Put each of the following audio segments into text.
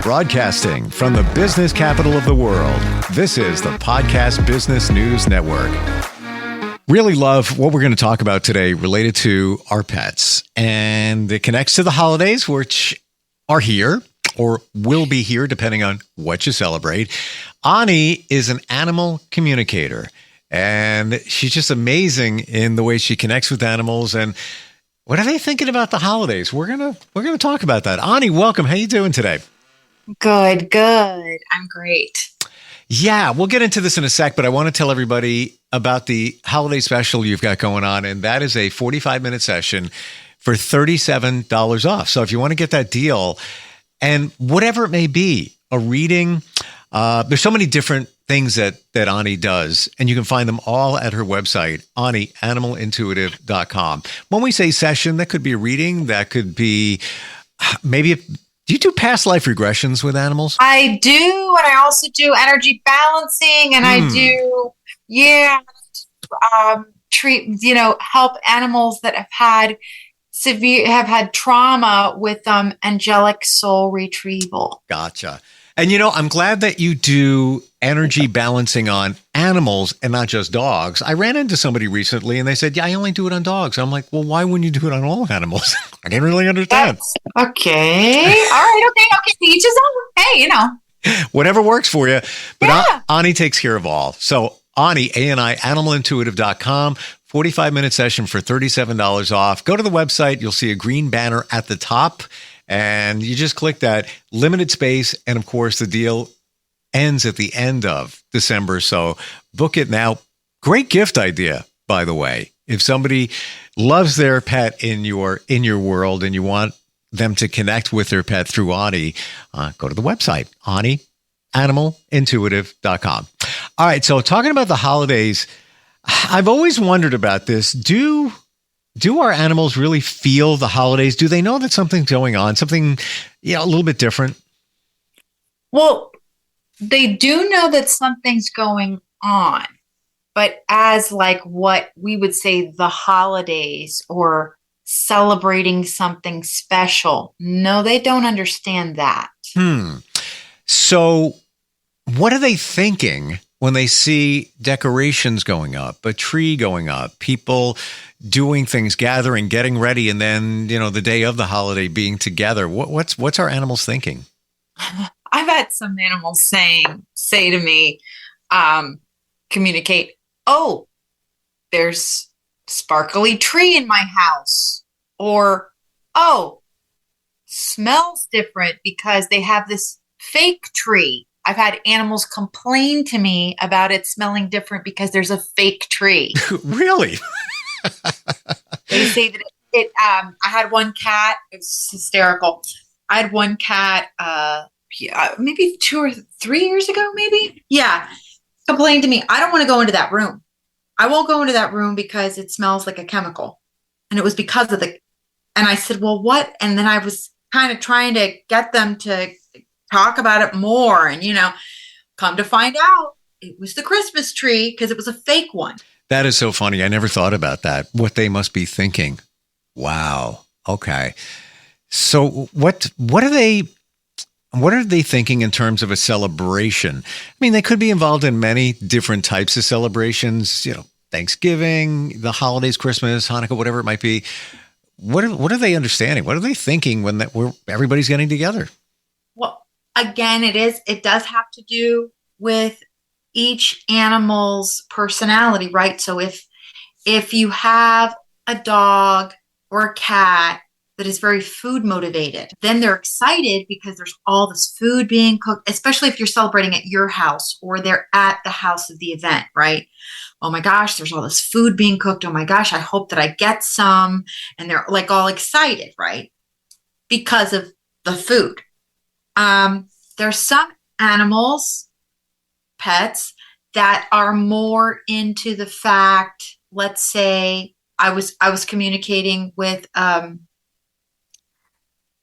Broadcasting from the business capital of the world, this is the Podcast Business News Network. Really love what we're going to talk about today related to our pets. And it connects to the holidays, which are here or will be here, depending on what you celebrate. Ani is an animal communicator, and she's just amazing in the way she connects with animals. And what are they thinking about the holidays? We're gonna talk about that. Ani, welcome. How you doing today? Good. I'm great. Yeah, we'll get into this in a sec, but I want to tell everybody about the holiday special you've got going on, and that is a 45-minute session for $37 off. So if you want to get that deal, and whatever it may be, a reading, there's so many different things that Ani does, and you can find them all at her website, animalintuitive.com. When we say session, that could be a reading, that could be maybe do you do past life regressions with animals? I do, and I also do energy balancing, and I do, treat, help animals that have had trauma with angelic soul retrieval. Gotcha. And I'm glad that you do energy balancing on animals and not just dogs. I ran into somebody recently and they said, yeah, I only do it on dogs. I'm like, well, why wouldn't you do it on all animals? I didn't really understand. Okay. All right. Okay. Each his own. Hey, whatever works for you. But Ani takes care of all. So Ani, A-N-I, animalintuitive.com. 45-minute session for $37 off. Go to the website. You'll see a green banner at the top. And you just click that, limited space. And of course, the deal ends at the end of December. So book it now. Great gift idea, by the way. If somebody loves their pet in your world and you want them to connect with their pet through Ani, go to the website, Ani, animalintuitive.com. All right. So talking about the holidays, I've always wondered about this. Do our animals really feel the holidays? Do they know that something's going on? Something, a little bit different? Well, they do know that something's going on, but as like what we would say the holidays or celebrating something special, no, they don't understand that. So what are they thinking when they see decorations going up, a tree going up, people doing things, gathering, getting ready, and then, the day of the holiday being together? What's our animals thinking? I've had some animals say to me, communicate, oh, there's sparkly tree in my house, or, oh, smells different because they have this fake tree. I've had animals complain to me about it smelling different because there's a fake tree. Really? They say that I had one cat. It's hysterical. I had one cat, maybe 2 or 3 years ago, maybe. Yeah. Complained to me. I don't want to go into that room. I won't go into that room because it smells like a chemical. And it was because of and I said, well, what? And then I was kind of trying to get them to talk about it more. And, come to find out it was the Christmas tree because it was a fake one. That is so funny. I never thought about that. What they must be thinking. Wow. Okay. So what are they thinking in terms of a celebration? I mean, they could be involved in many different types of celebrations, Thanksgiving, the holidays, Christmas, Hanukkah, whatever it might be. What are they understanding? What are they thinking when everybody's getting together? Well, again, it does have to do with each animal's personality, right? So if you have a dog or a cat that is very food motivated, then they're excited because there's all this food being cooked, especially if you're celebrating at your house or they're at the house of the event, right? Oh my gosh, there's all this food being cooked. Oh my gosh, I hope that I get some. And they're like all excited, right? Because of the food. There's some animals, pets, that are more into the fact, let's say I was communicating with,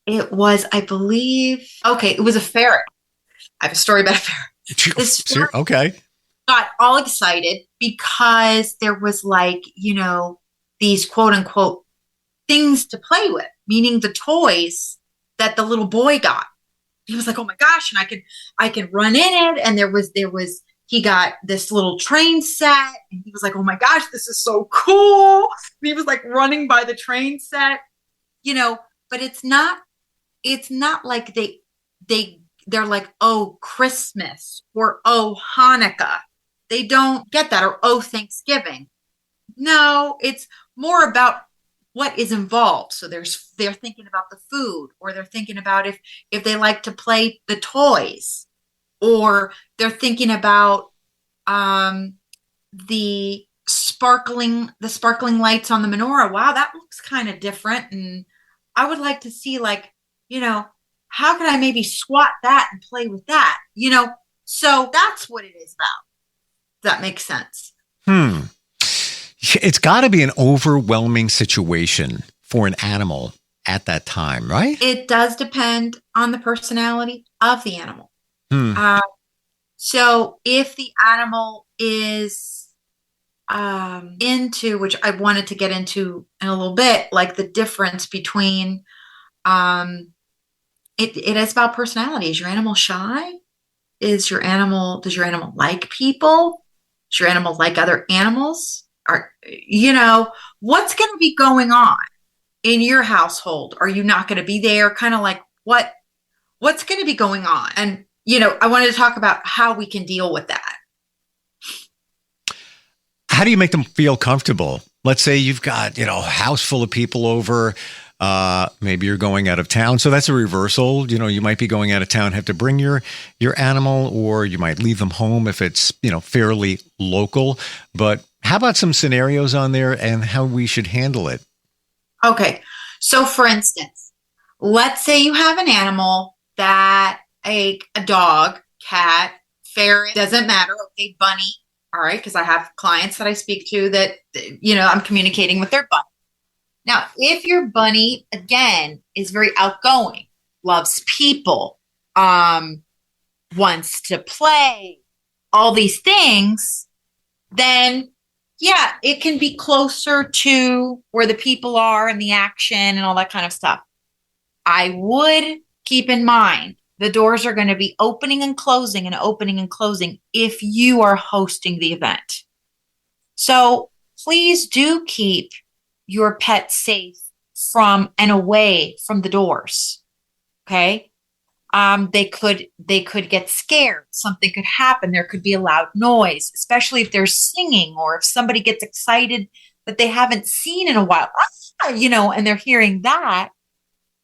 it was, I believe, it was a ferret. I have a story about a ferret. This ferret okay. Got all excited because there was these quote unquote things to play with, meaning the toys that the little boy got. he was like, oh my gosh. And I can run in it. And he got this little train set and he was like, oh my gosh, this is so cool. And he was like running by the train set, but it's not like they're like, oh, Christmas or oh, Hanukkah. They don't get that, or oh, Thanksgiving. No, it's more about what is involved. So they're thinking about the food, or they're thinking about if they like to play the toys, or they're thinking about the sparkling lights on the menorah. Wow, that looks kind of different, and I would like to see, like, how can I maybe swat that and play with that? So that's what it is about. That makes sense. It's got to be an overwhelming situation for an animal at that time, right? It does depend on the personality of the animal. So if the animal is into, which I wanted to get into in a little bit, like the difference between, it is about personality. Is your animal shy? Does your animal like people? Does your animal like other animals? Or, what's going to be going on in your household? Are you not going to be there? Kind of like what's going to be going on? And, I wanted to talk about how we can deal with that. How do you make them feel comfortable? Let's say you've got, a house full of people over. Maybe you're going out of town. So that's a reversal. You might be going out of town, have to bring your animal, or you might leave them home if it's, fairly local. But how about some scenarios on there and how we should handle it? Okay. So for instance, let's say you have an animal that a dog, cat, ferret, doesn't matter. Okay, bunny. All right. Because I have clients that I speak to that, I'm communicating with their bunny. Now, if your bunny, again, is very outgoing, loves people, wants to play, all these things, then yeah, it can be closer to where the people are and the action and all that kind of stuff. I would keep in mind the doors are going to be opening and closing if you are hosting the event. So please do keep your pet safe from and away from the doors. Okay. They could get scared. Something could happen. There could be a loud noise, especially if they're singing or if somebody gets excited that they haven't seen in a while, and they're hearing that.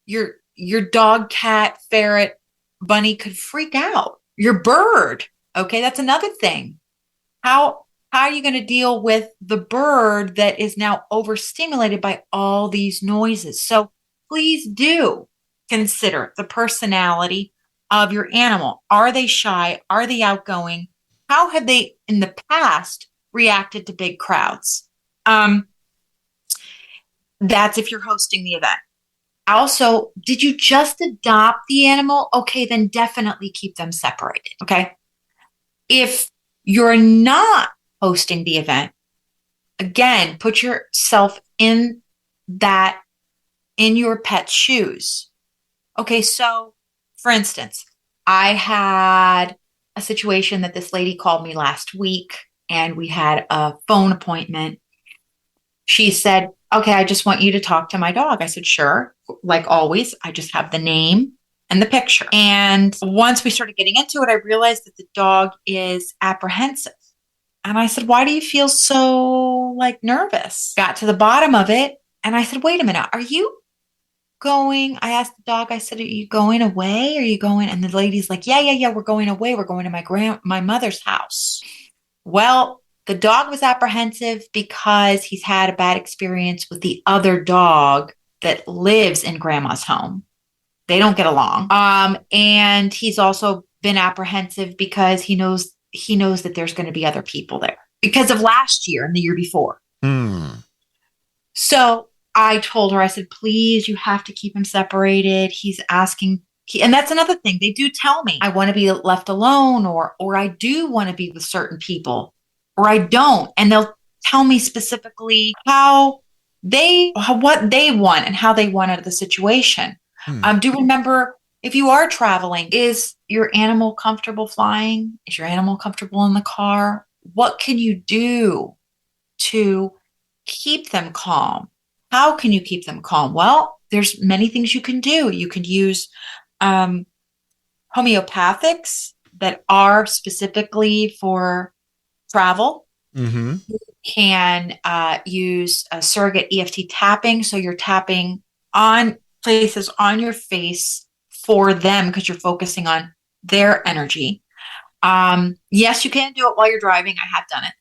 Your dog, cat, ferret, bunny could freak out. Your bird. Okay. That's another thing. How are you going to deal with the bird that is now overstimulated by all these noises? So please do consider the personality of your animal. Are they shy? Are they outgoing? How have they in the past reacted to big crowds? That's if you're hosting the event. Also, did you just adopt the animal? Okay, then definitely keep them separated. Okay. If you're not hosting the event, again, put yourself in your pet's shoes. Okay, so for instance, I had a situation that this lady called me last week and we had a phone appointment. She said, okay, I just want you to talk to my dog. I said, sure. Like always, I just have the name and the picture. And once we started getting into it, I realized that the dog is apprehensive. And I said, why do you feel so nervous? Got to the bottom of it. And I said, wait a minute, are you going? I asked the dog, I said, are you going away? Are you going? And the lady's like, yeah, we're going away. We're going to my mother's house. Well, the dog was apprehensive because he's had a bad experience with the other dog that lives in grandma's home. They don't get along. And he's also been apprehensive because he knows that there's going to be other people there because of last year and the year before. So I told her, I said, please, you have to keep him separated. He's asking. And that's another thing. They do tell me I want to be left alone or I do want to be with certain people or I don't. And they'll tell me specifically what they want and how they want out of the situation. Do remember if you are traveling, is your animal comfortable flying? Is your animal comfortable in the car? What can you do to keep them calm? How can you keep them calm? Well, there's many things you can do. You can use homeopathics that are specifically for travel. Mm-hmm. You can use a surrogate EFT tapping. So you're tapping on places on your face for them because you're focusing on their energy. Yes, you can do it while you're driving. I have done it.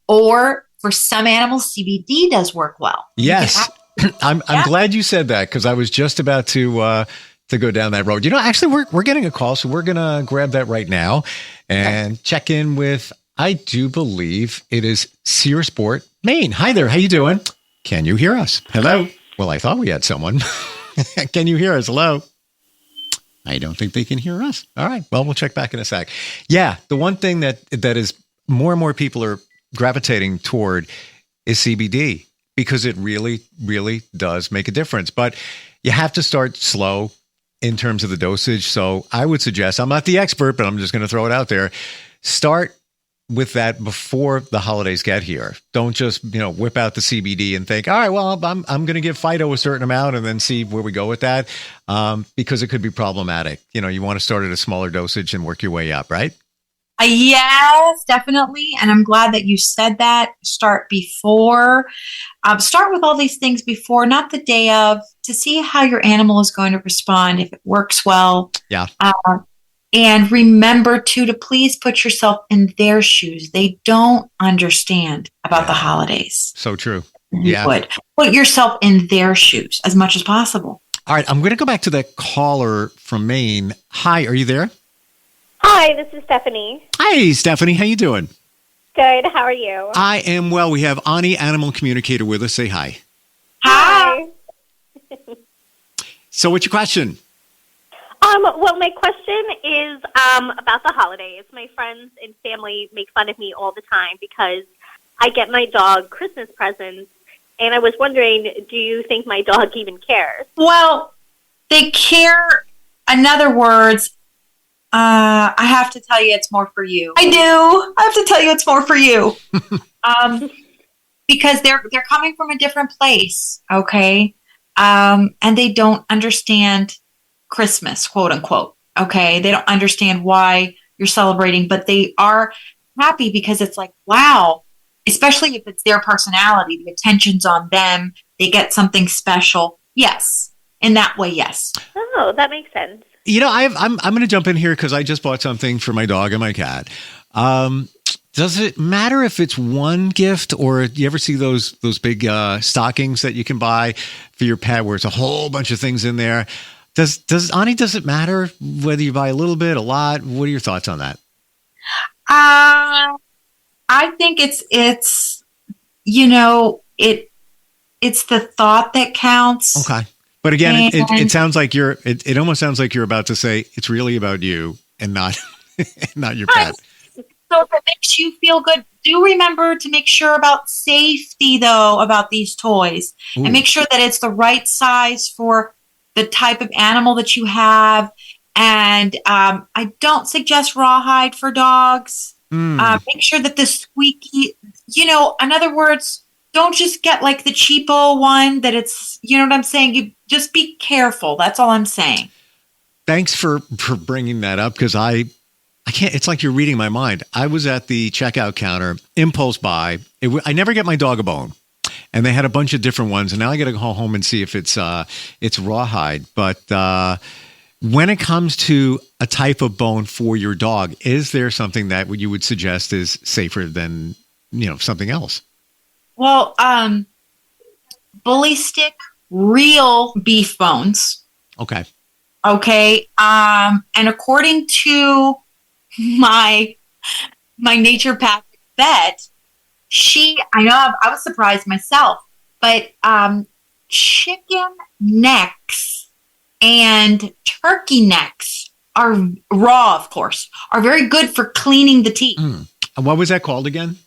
Or for some animals, CBD does work well. Yes. I'm glad you said that because I was just about to go down that road. Actually, we're getting a call, so we're gonna grab that right now and check in with. I do believe it is Sear Sport, Maine. Hi there, how you doing? Can you hear us? Hello. Well, I thought we had someone. Can you hear us? Hello. I don't think they can hear us. All right. Well, we'll check back in a sec. Yeah, the one thing that is more and more people are gravitating toward is CBD because it really, really does make a difference. But you have to start slow in terms of the dosage. So I would suggest, I'm not the expert, but I'm just going to throw it out there. Start with that before the holidays get here. Don't just, whip out the CBD and think, all right, well, I'm going to give Fido a certain amount and then see where we go with that. Because it could be problematic. You want to start at a smaller dosage and work your way up, right? Yes, definitely. And I'm glad that you said that. Start before. Start with all these things before, not the day of, to see how your animal is going to respond, if it works well. Yeah. And remember, too, to please put yourself in their shoes. They don't understand about the holidays. So true. You would. Put yourself in their shoes as much as possible. All right. I'm going to go back to that caller from Maine. Hi, are you there? Hi, this is Stephanie. Hi, Stephanie. How you doing? Good. How are you? I am well. We have Ani, animal communicator, with us. Say hi. Hi. So what's your question? Well, my question is about the holidays. My friends and family make fun of me all the time because I get my dog Christmas presents, and I was wondering, do you think my dog even cares? Well, they care. In other words, I have to tell you it's more for you. I do. I have to tell you it's more for you. Because they're coming from a different place, okay? And they don't understand Christmas, quote unquote. Okay. They don't understand why you're celebrating, but they are happy because it's like, wow, especially if it's their personality, the attention's on them. They get something special. Yes. In that way, yes. Oh, that makes sense. I'm going to jump in here because I just bought something for my dog and my cat. Does it matter if it's one gift, or do you ever see those big stockings that you can buy for your pet where it's a whole bunch of things in there? Does it matter whether you buy a little bit, a lot? What are your thoughts on that? I think it's the thought that counts. Okay. But again, it sounds like it almost sounds like you're about to say it's really about you and not not your pet. So if it makes you feel good, do remember to make sure about safety, though, about these toys. Ooh. And make sure that it's the right size for the type of animal that you have. And I don't suggest rawhide for dogs. Make sure that the squeaky, in other words, don't just get like the cheapo one that it's, you know what I'm saying? You just be careful. That's all I'm saying. Thanks for bringing that up because I can't, it's like you're reading my mind. I was at the checkout counter, impulse buy. I never get my dog a bone. And they had a bunch of different ones. And now I got to go home and see if it's rawhide. But when it comes to a type of bone for your dog, is there something that you would suggest is safer than, something else? Well, bully stick, real beef bones. Okay. Okay. And according to my naturopathic vet, I was surprised myself, but chicken necks and turkey necks are raw, of course, are very good for cleaning the teeth. What was that called again?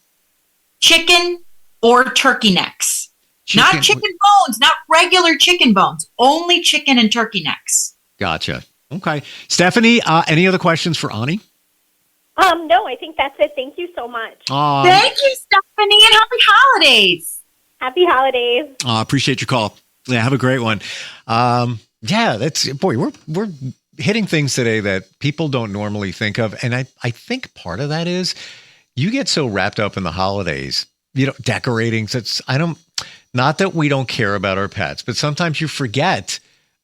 Chicken or turkey necks. Not chicken bones, not regular chicken bones, only chicken and turkey necks. Gotcha. Okay. Stephanie, any other questions for Ani? No, I think that's it. Thank you so much. Thank you, Stephanie, and happy holidays. Happy holidays. Appreciate your call. Yeah, have a great one. We're hitting things today that people don't normally think of. And I think part of that is you get so wrapped up in the holidays, decorating. Not that we don't care about our pets, but sometimes you forget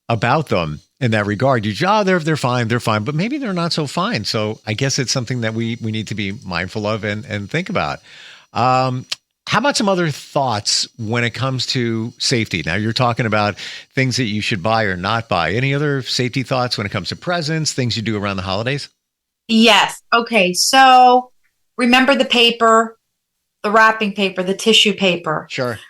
about them in that regard. They're fine, but maybe they're not so fine. So I guess it's something that we need to be mindful of and think about. How about some other thoughts when it comes to safety? Now you're talking about things that you should buy or not buy. Any other safety thoughts when it comes to presents, things you do around the holidays? Yes. Okay. So remember the paper, the wrapping paper, the tissue paper. Sure.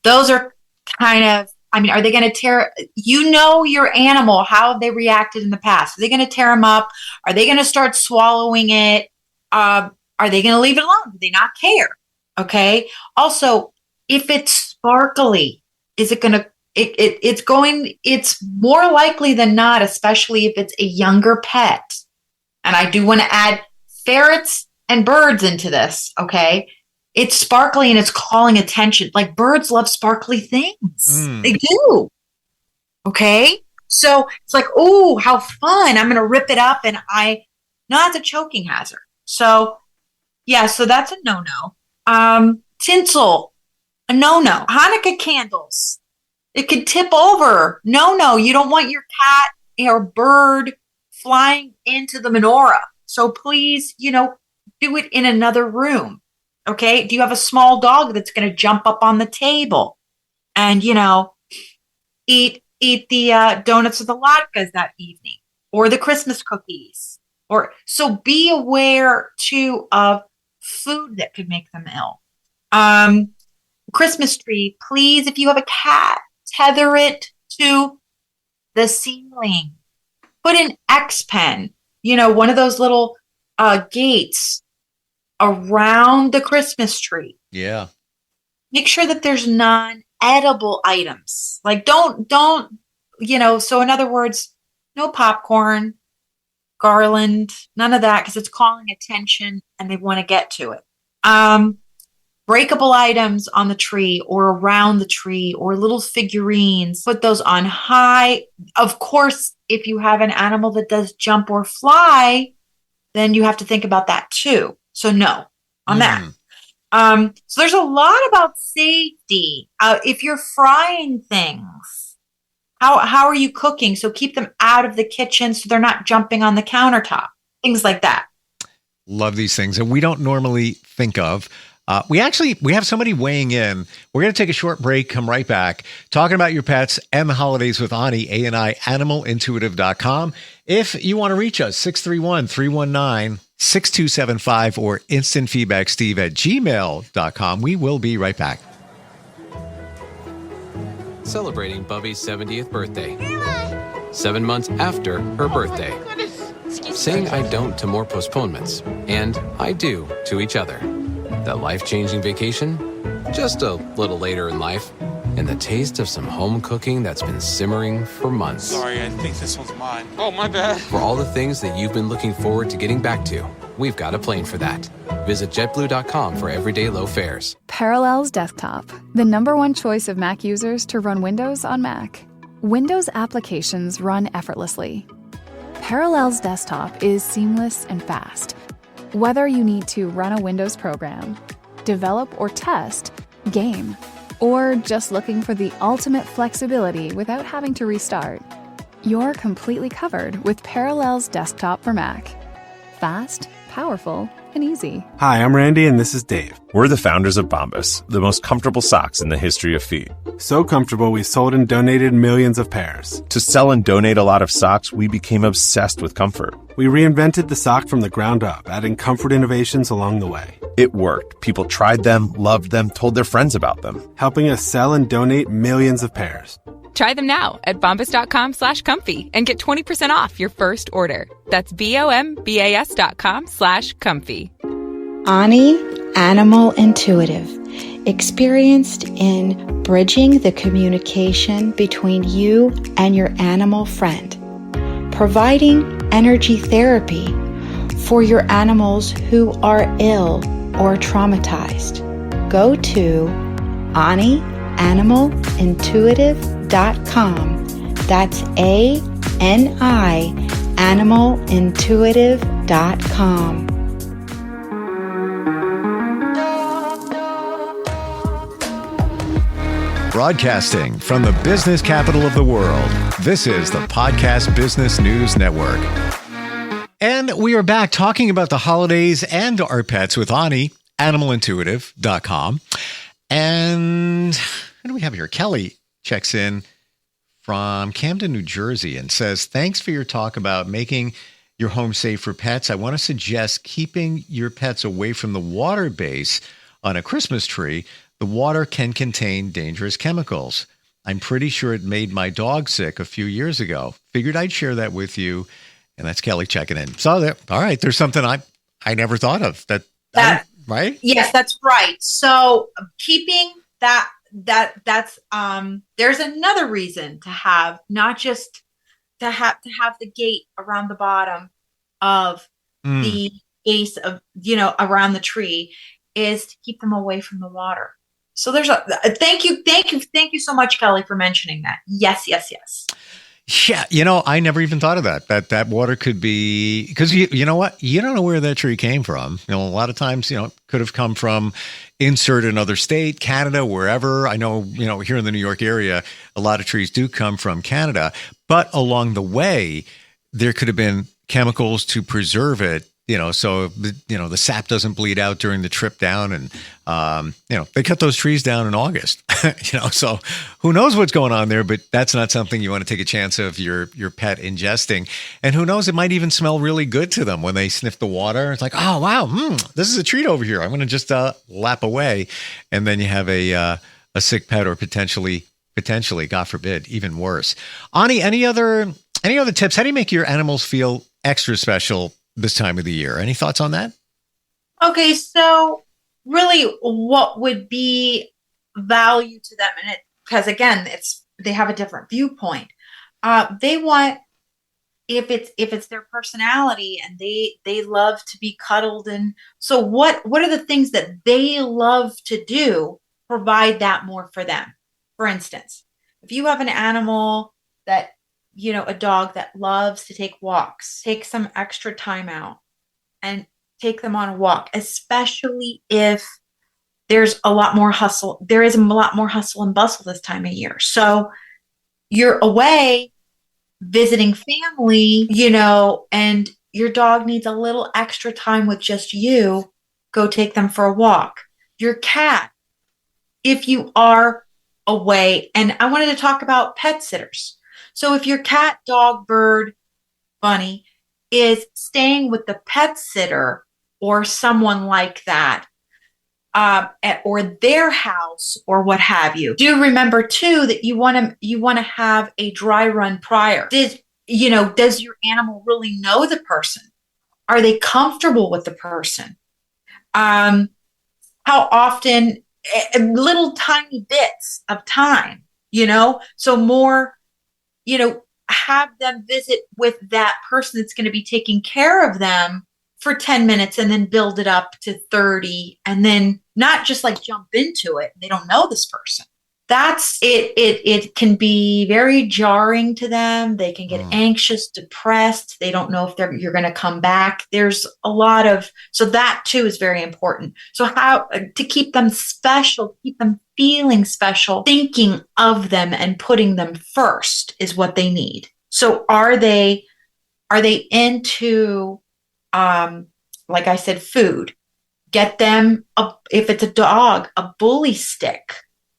Those are are they going to tear, your animal, how have they reacted in the past? Are they going to tear them up? Are they going to start swallowing it? Are they going to leave it alone? Do they not care? Okay. Also, if it's sparkly, is it going to, it's more likely than not, especially if it's a younger pet. And I do want to add ferrets and birds into this. Okay. It's sparkly and it's calling attention. Like birds love sparkly things. They do. Okay. So it's like, oh, how fun. I'm going to rip it up that's a choking hazard. So yeah, so that's a no-no. Tinsel, a no-no. Hanukkah candles, it could tip over. No, you don't want your cat or bird flying into the menorah. So please, do it in another room. Okay. Do you have a small dog that's going to jump up on the table and, eat the donuts or the latkes that evening or the Christmas cookies? So be aware too of food that could make them ill. Christmas tree, please, if you have a cat, tether it to the ceiling. Put an X pen, one of those little gates around the Christmas tree. Yeah. Make sure that there's non-edible items. Like don't, so in other words, no popcorn, garland, none of that, because it's calling attention and they want to get to it. Breakable items on the tree or around the tree or little figurines, put those on high. Of course, if you have an animal that does jump or fly, then you have to think about that too. So no on that. So there's a lot about safety. If you're frying things, how are you cooking? So keep them out of the kitchen so they're not jumping on the countertop, things like that. Love these things. And we don't normally think of. We have somebody weighing in. We're going to take a short break, come right back, talking about your pets and the holidays with Ani, A-N-I, animalintuitive.com. If you want to reach us, 631-319-6275 or instantfeedbacksteve@gmail.com. We will be right back. Celebrating Bubby's 70th birthday. 7 months after her birthday. Saying I don't to more postponements, and I do to each other. That life-changing vacation? Just a little later in life. And the taste of some home cooking that's been simmering for months. Sorry, I think this one's mine. Oh, my bad. For all the things that you've been looking forward to getting back to, we've got a plane for that. Visit JetBlue.com for everyday low fares. Parallels Desktop, the #1 choice of Mac users to run Windows on Mac. Windows applications run effortlessly. Parallels Desktop is seamless and fast. Whether you need to run a Windows program, develop or test, game, or just looking for the ultimate flexibility without having to restart, you're completely covered with Parallels Desktop for Mac. Fast, powerful, and easy. Hi, I'm Randy, and this is Dave. We're the founders of Bombas, the most comfortable socks in the history of feet. So comfortable, we sold and donated millions of pairs. To sell and donate a lot of socks, we became obsessed with comfort. We reinvented the sock from the ground up, adding comfort innovations along the way. It worked. People tried them, loved them, told their friends about them, helping us sell and donate millions of pairs. Try them now at bombas.com/comfy and get 20% off your first order. That's BOMBAS.com/comfy. Ani, Animal Intuitive. experienced in bridging the communication between you and your animal friend, providing energy therapy for your animals who are ill or traumatized. Go to AniAnimalIntuitive.com. That's ANI AnimalIntuitive.com. Broadcasting from the business capital of the world, this is the Podcast Business News Network. And we are back talking about the holidays and our pets with Ani, animalintuitive.com. And what do we have here? Kelly checks in from Camden, New Jersey, and says, thanks for your talk about making your home safe for pets. I want to suggest keeping your pets away from the water base on a Christmas tree. The water can contain dangerous chemicals. I'm pretty sure it made my dog sick a few years ago. Figured I'd share that with you. And that's Kelly checking in. So there, all right, there's something I never thought of. Right? Yes, that's right. So keeping that's there's another reason to have, not just to have the gate around the bottom of the base of, around the tree, is to keep them away from the water. So there's thank you so much, Kelly, for mentioning that. Yes. Yeah, I never even thought of that water could be, because you know what? You don't know where that tree came from. A lot of times, it could have come from insert another state, Canada, wherever. I know, here in the New York area, a lot of trees do come from Canada, but along the way, there could have been chemicals to preserve it, so the sap doesn't bleed out during the trip down. And, they cut those trees down in August, so who knows what's going on there, but that's not something you want to take a chance of your pet ingesting. And who knows, it might even smell really good to them when they sniff the water. It's like, oh, wow, this is a treat over here. I'm going to just lap away. And then you have a sick pet, or potentially, God forbid, even worse. Ani, any other tips? How do you make your animals feel extra special this time of the year? Any thoughts on that? Okay, so really, what would be value to them? And because again, they have a different viewpoint. They want, if it's their personality, and they love to be cuddled, and so what are the things that they love to do? Provide that more for them. For instance, if you have an animal that, a dog that loves to take walks, take some extra time out and take them on a walk, especially if there's a lot more hustle. There is a lot more hustle and bustle this time of year. So you're away visiting family, and your dog needs a little extra time with just you. Go take them for a walk. Your cat, if you are away, and I wanted to talk about pet sitters. So if your cat, dog, bird, bunny is staying with the pet sitter or someone like that, or their house or what have you, do remember too that you want to have a dry run prior. Does your animal really know the person? Are they comfortable with the person? How often? Little tiny bits of time, so more. Have them visit with that person that's going to be taking care of them for 10 minutes, and then build it up to 30, and then not just like jump into it. They don't know this person. That's it. It can be very jarring to them. They can get anxious, depressed. They don't know if you're going to come back. There's a lot of, so that too is very important. So how to keep them special, keep them feeling special, thinking of them and putting them first is what they need. So are they into, like I said, food? Get them, if it's a dog, a bully stick,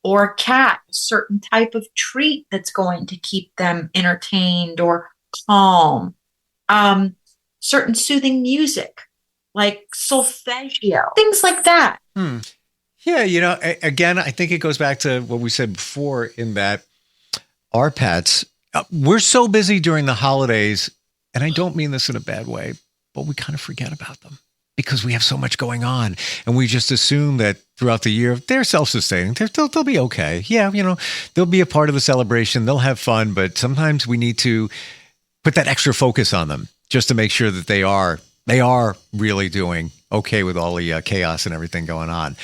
or a cat, a certain type of treat that's going to keep them entertained or calm. Certain soothing music, like solfeggio, things like that. Yeah, again, I think it goes back to what we said before, in that our pets, we're so busy during the holidays, and I don't mean this in a bad way, but we kind of forget about them. because we have so much going on, and we just assume that throughout the year they're self-sustaining. They'll be okay. Yeah, they'll be a part of the celebration. They'll have fun, but sometimes we need to put that extra focus on them just to make sure that they are really doing okay with all the chaos and everything going on.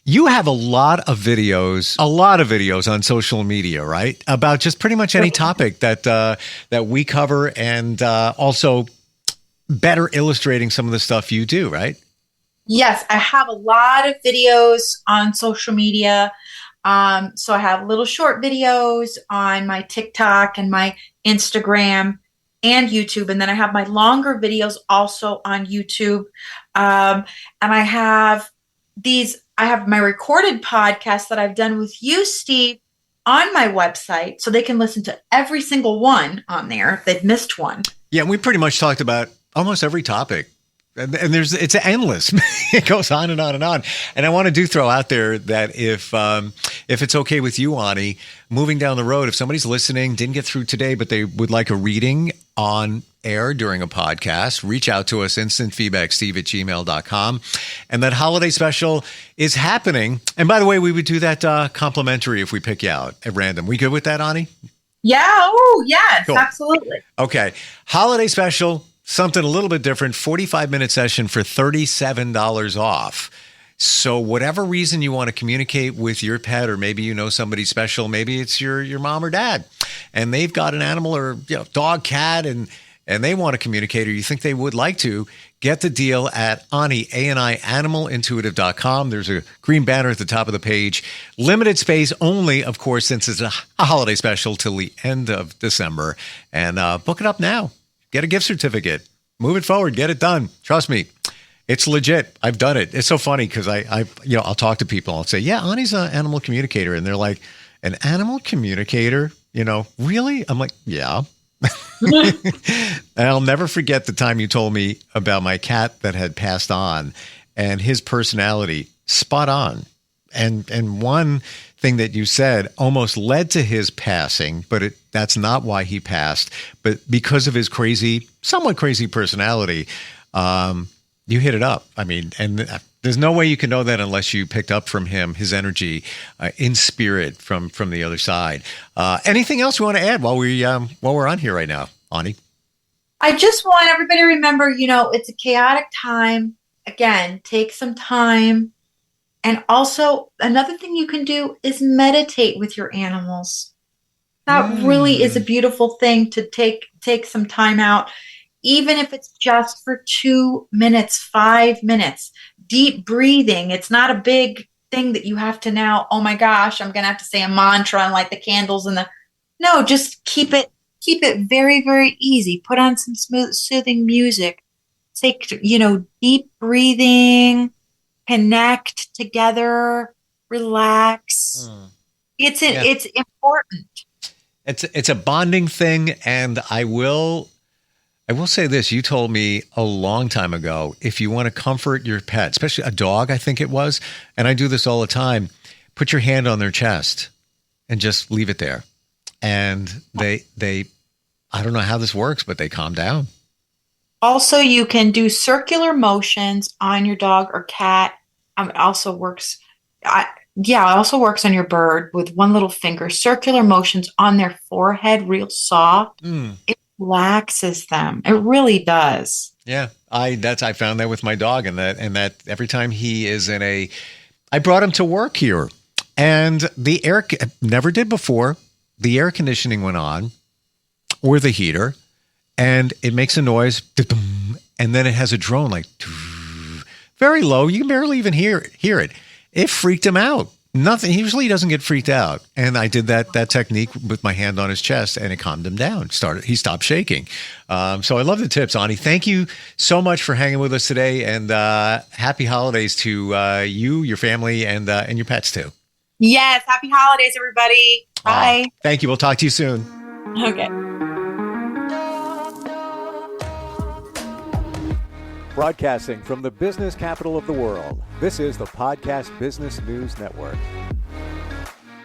You have a lot of videos on social media, right? About just pretty much any topic that we cover, and also better illustrating some of the stuff you do, right? Yes, I have a lot of videos on social media. So I have little short videos on my TikTok and my Instagram and YouTube. And then I have my longer videos also on YouTube. And I have my recorded podcast that I've done with you, Steve, on my website. So they can listen to every single one on there if they've missed one. Yeah, we pretty much talked about almost every topic. And it's endless. It goes on and on and on. And I want to throw out there that if it's okay with you, Ani, moving down the road, if somebody's listening, didn't get through today, but they would like a reading on air during a podcast, reach out to us, instantfeedbacksteve@gmail.com. And that holiday special is happening. And by the way, we would do that complimentary if we pick you out at random. We good with that, Ani? Yeah. Oh, yes, cool. Absolutely. Okay. Holiday special. Something a little bit different, 45-minute session for $37 off. So whatever reason you want to communicate with your pet, or maybe you know somebody special, maybe it's your mom or dad, and they've got an animal or dog, cat, and they want to communicate, or you think they would like to, get the deal at Ani, A-N-I, animalintuitive.com. There's a green banner at the top of the page. Limited space only, of course, since it's a holiday special till the end of December. And book it up now. Get a gift certificate. Move it forward. Get it done. Trust me. It's legit. I've done it. It's so funny because I'll talk to people. I'll say, yeah, Ani's an animal communicator. And they're like, an animal communicator? Really? I'm like, yeah. And I'll never forget the time you told me about my cat that had passed on, and his personality, spot on. And one thing that you said almost led to his passing, but that's not why he passed. But because of his somewhat crazy personality, you hit it up. I mean, and there's no way you can know that unless you picked up from him his energy in spirit from the other side. Anything else you want to add while we're on here right now, Ani? I just want everybody to remember, it's a chaotic time. Again, take some time. And also, another thing you can do is meditate with your animals. That really is a beautiful thing, to take some time out, even if it's just for 2 minutes, 5 minutes. Deep breathing. It's not a big thing that you have to now, oh my gosh, I'm going to have to say a mantra and light the candles no, just keep it very, very easy. Put on some soothing music. Take, deep breathing. Connect together, relax. It's important. It's a bonding thing, and I will say this. You told me a long time ago, if you want to comfort your pet, especially a dog, I think it was, and I do this all the time, put your hand on their chest and just leave it there. And they I don't know how this works, but they calm down. Also, you can do circular motions on your dog or cat. It also works. It also works on your bird with one little finger. Circular motions on their forehead, real soft. It relaxes them. It really does. Yeah, I found that with my dog, and that every time he is I brought him to work here, and the air never did before. The air conditioning went on, or the heater. And it makes a noise, and then it has a drone like very low. You can barely even hear it. It freaked him out. Nothing. He usually doesn't get freaked out. And I did that technique with my hand on his chest, and it calmed him down. He stopped shaking. So I love the tips, Ani. Thank you so much for hanging with us today, and happy holidays to you, your family, and your pets too. Yes, happy holidays, everybody. Bye. Thank you. We'll talk to you soon. Okay. Broadcasting from the business capital of the world, this is the Podcast Business News Network.